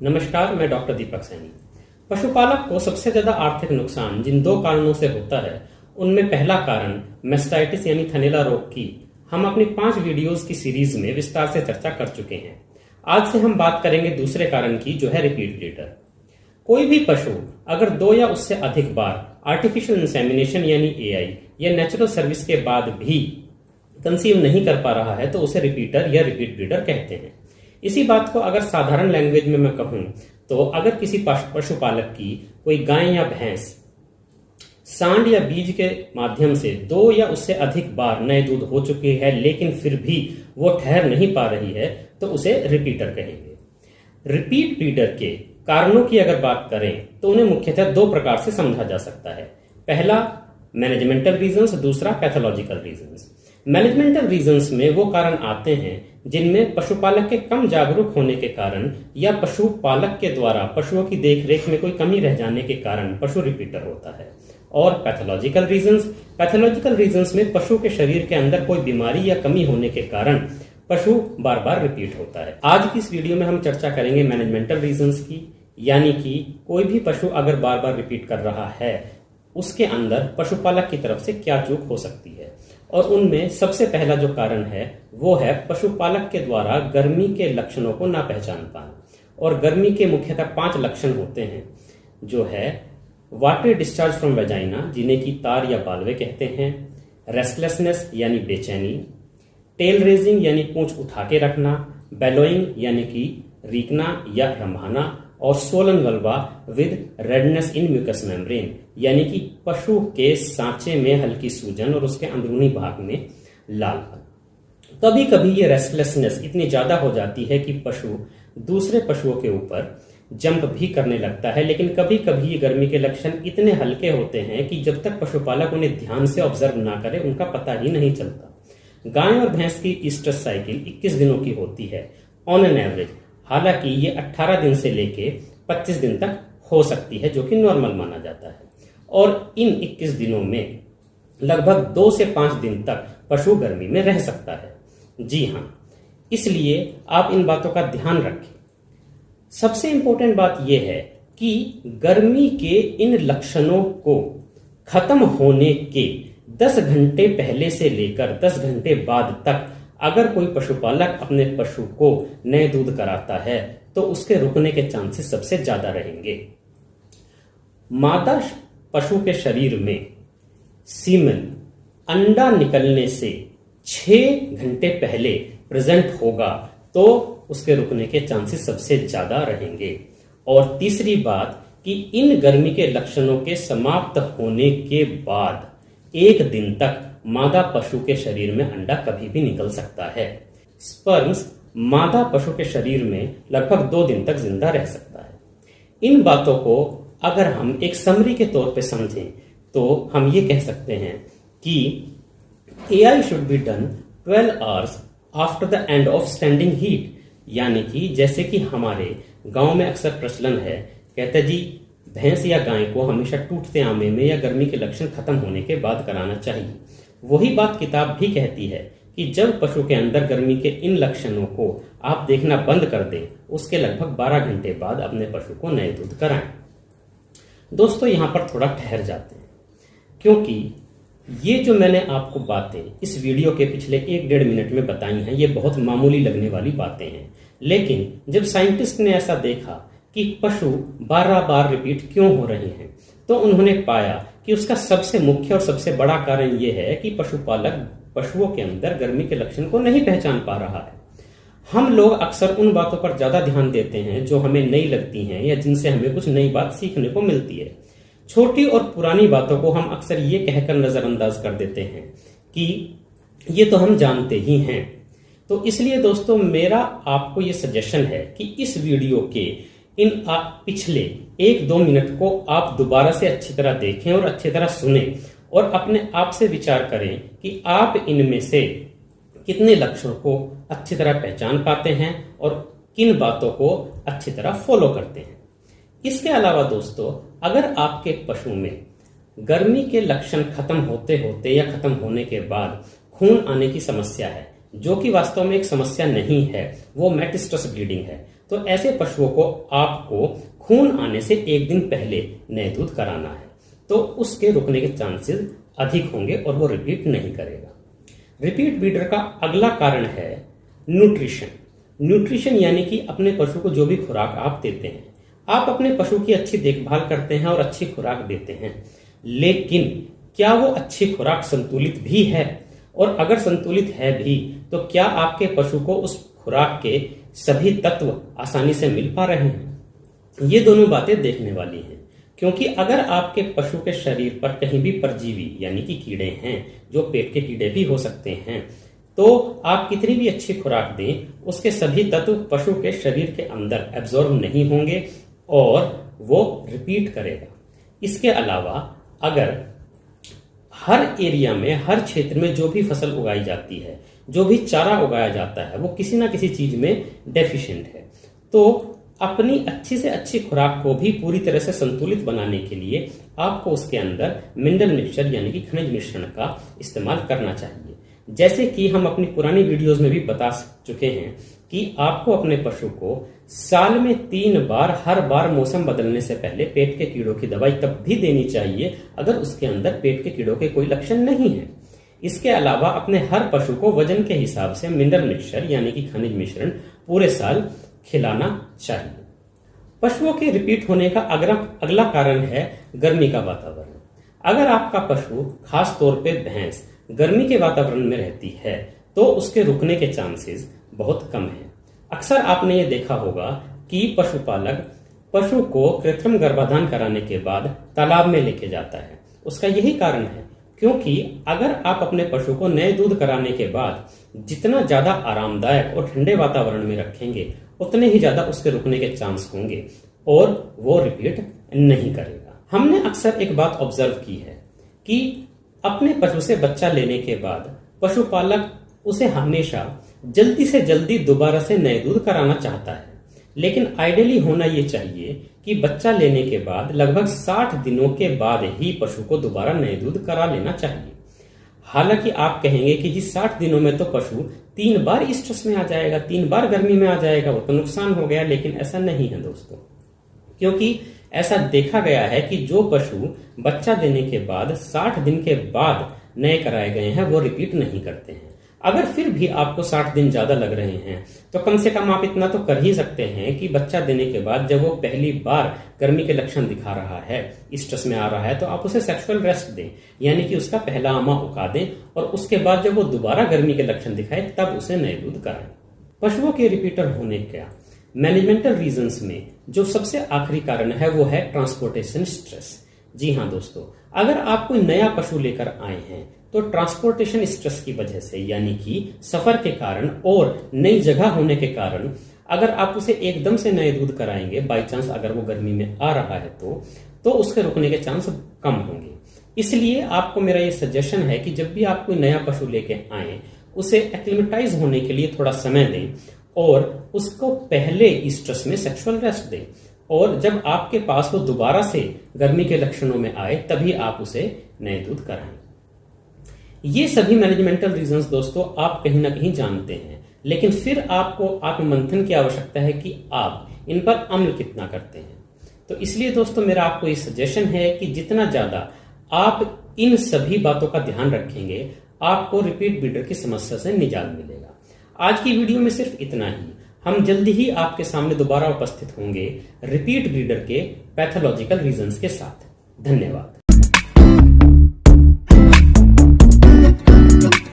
नमस्कार, मैं डॉक्टर दीपक सैनी। पशुपालक को सबसे ज्यादा आर्थिक नुकसान जिन दो कारणों से होता है, उनमें पहला कारण मैस्टाइटिस यानी थनैला रोग की हम अपनी 5 वीडियोस की सीरीज में विस्तार से चर्चा कर चुके हैं। आज से हम बात करेंगे दूसरे कारण की, जो है रिपीट ब्रीडर। कोई भी पशु अगर 2 या उससे अधिक बार आर्टिफिशियल इंसेमिनेशन यानी एआई या नेचुरल सर्विस के बाद भी कंसीव नहीं कर पा रहा है तो उसे रिपीटर या रिपीट ब्रीडर कहते हैं। इसी बात को अगर साधारण लैंग्वेज में मैं कहूं तो अगर किसी पशुपालक की कोई गाय या भैंस सांड या बीज के माध्यम से 2 या उससे अधिक बार नए दूध हो चुकी है लेकिन फिर भी वो ठहर नहीं पा रही है तो उसे रिपीटर कहेंगे। रिपीट ब्रीडर के कारणों की अगर बात करें तो उन्हें मुख्यतः 2 प्रकार से समझा जा सकता है। पहला मैनेजमेंटल रीजंस, दूसरा पैथोलॉजिकल रीजंस। मैनेजमेंटल रीजंस में वो कारण आते हैं जिनमें पशुपालक के कम जागरूक होने के कारण या पशुपालक के द्वारा पशुओं की देखरेख में कोई कमी रह जाने के कारण पशु रिपीटर होता है। और पैथोलॉजिकल रीजंस में पशु के शरीर के अंदर कोई बीमारी या कमी होने के कारण पशु बार बार रिपीट होता है। आज की इस वीडियो में हम चर्चा करेंगे मैनेजमेंटल रीजंस की, यानी कि कोई भी पशु अगर बार बार रिपीट कर रहा है उसके अंदर पशुपालक की तरफ से क्या चूक हो सकती है। और उनमें सबसे पहला जो कारण है वो है पशुपालक के द्वारा गर्मी के लक्षणों को ना पहचान पाना। और गर्मी के मुख्यतः 5 लक्षण होते हैं, जो है वाटरी डिस्चार्ज फ्रॉम वेजाइना, जिन्हें की तार या बालवे कहते हैं, रेस्टलेसनेस यानी बेचैनी, टेल रेजिंग यानी पूंछ उठा के रखना, बेलोइंग यानी कि रीकना या रंभाना, और swollen vulva with redness in mucous membrane यानी कि पशु के सांचे में हल्की सूजन और उसके अंदरूनी भाग में लालपन। कभी कभी ये रेस्टलेसनेस इतनी ज्यादा हो जाती है कि पशु दूसरे पशुओं के ऊपर जंप भी करने लगता है, लेकिन कभी कभी ये गर्मी के लक्षण इतने हल्के होते हैं कि जब तक पशुपालक उन्हें ध्यान से ऑब्जर्व ना करे उनका पता ही नहीं चलता। गाय और भैंस की ईस्ट्रस साइकिल 21 दिनों की होती है ऑन एन एवरेज। हालांकि ये 18 दिन से लेके 25 दिन तक हो सकती है, जो कि नॉर्मल माना जाता है। और इन 21 दिनों में लगभग 2 से 5 दिन तक पशु गर्मी में रह सकता है। जी हाँ, इसलिए आप इन बातों का ध्यान रखें। सबसे इंपॉर्टेंट बात यह है कि गर्मी के इन लक्षणों को खत्म होने के 10 घंटे पहले से लेकर 10 घंटे बाद तक अगर कोई पशुपालक अपने पशु को नए दूध कराता है तो उसके रुकने के चांसेस सबसे ज्यादा रहेंगे। मादा पशु के शरीर में सीमेन अंडा निकलने से 6 घंटे पहले प्रेजेंट होगा तो उसके रुकने के चांसेस सबसे ज्यादा रहेंगे। और तीसरी बात कि इन गर्मी के लक्षणों के समाप्त होने के बाद 1 दिन तक मादा पशु के शरीर में अंडा कभी भी निकल सकता है। स्पर्म्स मादा पशु के शरीर में लगभग 2 दिन तक जिंदा रह सकता है। इन बातों को अगर हम एक समरी के तौर पे समझें तो हम ये कह सकते हैं कि AI should be done 12 hours after the end of standing heat, यानी कि जैसे कि हमारे गांव में अक्सर प्रचलन है, कहते जी भैंस या गाय को हमेशा टूटते आमे में या गर्मी के लक्षण खत्म होने के बाद कराना चाहिए। वही बात किताब भी कहती है कि जब पशु के अंदर गर्मी के इन लक्षणों को आप देखना बंद कर दें, उसके लगभग 12 घंटे बाद अपने पशु को नए दूध कराएं। दोस्तों, यहां पर थोड़ा ठहर जाते हैं, क्योंकि ये जो मैंने आपको बातें इस वीडियो के पिछले 1-1.5 मिनट में बताई हैं, ये बहुत मामूली लगने वाली बातें हैं। लेकिन जब साइंटिस्ट ने ऐसा देखा कि पशु बार रिपीट क्यों हो रहे हैं, तो उन्होंने पाया कि उसका सबसे मुख्य और सबसे बड़ा कारण यह है कि पशुपालक पशुओं के अंदर गर्मी के लक्षण को नहीं पहचान पा रहा है। हम लोग अक्सर उन बातों पर ज्यादा ध्यान देते हैं जो हमें नई लगती हैं या जिनसे हमें कुछ नई बात सीखने को मिलती है। छोटी और पुरानी बातों को हम अक्सर ये कहकर नजरअंदाज कर देते हैं कि ये तो हम जानते ही हैं। तो इसलिए दोस्तों, मेरा आपको ये सजेशन है कि इस वीडियो के इन पिछले 1-2 मिनट को आप दोबारा से अच्छी तरह देखें और अच्छी तरह सुने और अपने आप से विचार करें कि आप इनमें से कितने लक्षणों को अच्छी तरह पहचान पाते हैं और किन बातों को अच्छी तरह फॉलो करते हैं। इसके अलावा दोस्तों, अगर आपके पशु में गर्मी के लक्षण खत्म होते होते या खत्म होने के बाद खून आने की समस्या है, जो कि वास्तव में एक समस्या नहीं है, वो मेटिस्टस ब्लीडिंग है, तो तो ऐसे पशुओं को आपको खून आने से एक दिन पहले नए दूध कराना है, तो उसके रुकने के चांसेस अधिक होंगे और वो रिपीट नहीं करेगा। रिपीट ब्रीडर का अगला कारण है न्यूट्रिशन। न्यूट्रिशन यानी कि अपने पशु को जो भी खुराक आप देते हैं, आप अपने पशु की अच्छी देखभाल करते हैं और अच्छी खुराक देते हैं, लेकिन क्या वो अच्छी खुराक संतुलित भी है? और अगर संतुलित है भी तो क्या आपके पशु को उस खुराक के सभी तत्व आसानी से मिल पा रहे हैं? ये दोनों बातें देखने वाली हैं, क्योंकि अगर आपके पशु के शरीर पर कहीं भी परजीवी यानी कि कीड़े हैं, जो पेट के कीड़े भी हो सकते हैं, तो आप कितनी भी अच्छी खुराक दें, उसके सभी तत्व पशु के शरीर के अंदर एब्जॉर्ब नहीं होंगे और वो रिपीट करेगा। इसके अलावा अगर हर एरिया में, हर क्षेत्र में जो भी फसल उगाई जाती है, जो भी चारा उगाया जाता है, वो किसी ना किसी चीज में डेफिशिएंट है, तो अपनी अच्छी से अच्छी खुराक को भी पूरी तरह से संतुलित बनाने के लिए आपको उसके अंदर मिनरल मिक्सचर यानी कि खनिज मिश्रण का इस्तेमाल करना चाहिए। जैसे कि हम अपनी पुरानी वीडियोस में भी बता चुके हैं कि आपको अपने पशु को साल में 3 बार, हर बार मौसम बदलने से पहले पेट के कीड़ों की दवाई तब भी देनी चाहिए अगर उसके अंदर पेट के कीड़ों के कोई लक्षण नहीं है। इसके अलावा अपने हर पशु को वजन के हिसाब से मिनरल मिक्सचर यानी कि खनिज मिश्रण पूरे साल खिलाना चाहिए। पशुओं के रिपीट होने का अगला कारण है गर्मी का वातावरण। अगर आपका पशु, खास तौर पे भैंस, गर्मी के वातावरण में रहती है तो उसके रुकने के चांसेस बहुत कम है। अक्सर आपने ये देखा होगा कि पशुपालक पशु को कृत्रिम गर्भाधान कराने के बाद तालाब में लेके जाता है। उसका यही कारण है, क्योंकि अगर आप अपने पशु को नए दूध कराने के बाद जितना ज्यादा आरामदायक और ठंडे वातावरण में रखेंगे, उतने ही ज्यादा उसके रुकने के चांस होंगे और वो रिपीट नहीं करेगा। हमने अक्सर एक बात ऑब्जर्व की है कि अपने पशु से बच्चा लेने के बाद पशुपालक उसे हमेशा जल्दी से जल्दी दोबारा से नए दूध कराना चाहता है, लेकिन आइडियली होना ये चाहिए कि बच्चा लेने के बाद लगभग 60 दिनों के बाद ही पशु को दोबारा नए दूध करा लेना चाहिए। हालांकि आप कहेंगे कि जी 60 दिनों में तो पशु 3 बार स्ट्रेस में आ जाएगा, 3 बार गर्मी में आ जाएगा, वो तो नुकसान हो गया। लेकिन ऐसा नहीं है दोस्तों, क्योंकि ऐसा देखा गया है कि जो पशु बच्चा देने के बाद 60 दिन के बाद नए कराए गए हैं वो रिपीट नहीं करते हैं। अगर फिर भी आपको 60 दिन ज्यादा लग रहे हैं तो कम से कम आप इतना तो कर ही सकते हैं कि बच्चा देने के बाद जब वो पहली बार गर्मी के लक्षण दिखा रहा है, स्ट्रेस में आ रहा है, तो आप उसे सेक्सुअल रेस्ट दें, यानी कि उसका पहला आमा उका दें और उसके बाद जब वो दोबारा गर्मी के लक्षण दिखाए तब उसे नए दूध कराएं। पशुओं के रिपीटर होने का मैनेजमेंटल रीजंस में जो सबसे आखिरी कारण है वो है ट्रांसपोर्टेशन स्ट्रेस। जी हाँ दोस्तों, अगर आप कोई नया पशु लेकर आए हैं तो ट्रांसपोर्टेशन स्ट्रेस की वजह से, यानी कि सफर के कारण और नई जगह होने के कारण, अगर आप उसे एकदम से नए दूध कराएंगे, बाई चांस अगर वो गर्मी में आ रहा है तो उसके रुकने के चांस कम होंगे। इसलिए आपको मेरा ये सजेशन है कि जब भी आप कोई नया पशु लेके आए, उसे एक्लिमेटाइज होने के लिए थोड़ा समय दें और उसको पहले स्ट्रेस में सेक्सुअल रेस्ट दें, और जब आपके पास वो दोबारा से गर्मी के लक्षणों में आए तभी आप उसे नए दूध कराएं। ये सभी मैनेजमेंटल रीजंस दोस्तों आप कहीं ना कहीं जानते हैं, लेकिन फिर आपको आत्ममंथन की आवश्यकता है कि आप इन पर अमल कितना करते हैं। तो इसलिए दोस्तों मेरा आपको ये सजेशन है कि जितना ज्यादा आप इन सभी बातों का ध्यान रखेंगे, आपको रिपीट ब्रीडर की समस्या से निजात मिलेगा। आज की वीडियो में सिर्फ इतना ही। हम जल्दी ही आपके सामने दोबारा उपस्थित होंगे रिपीट ब्रीडर के पैथोलॉजिकल रीजंस के साथ। धन्यवाद।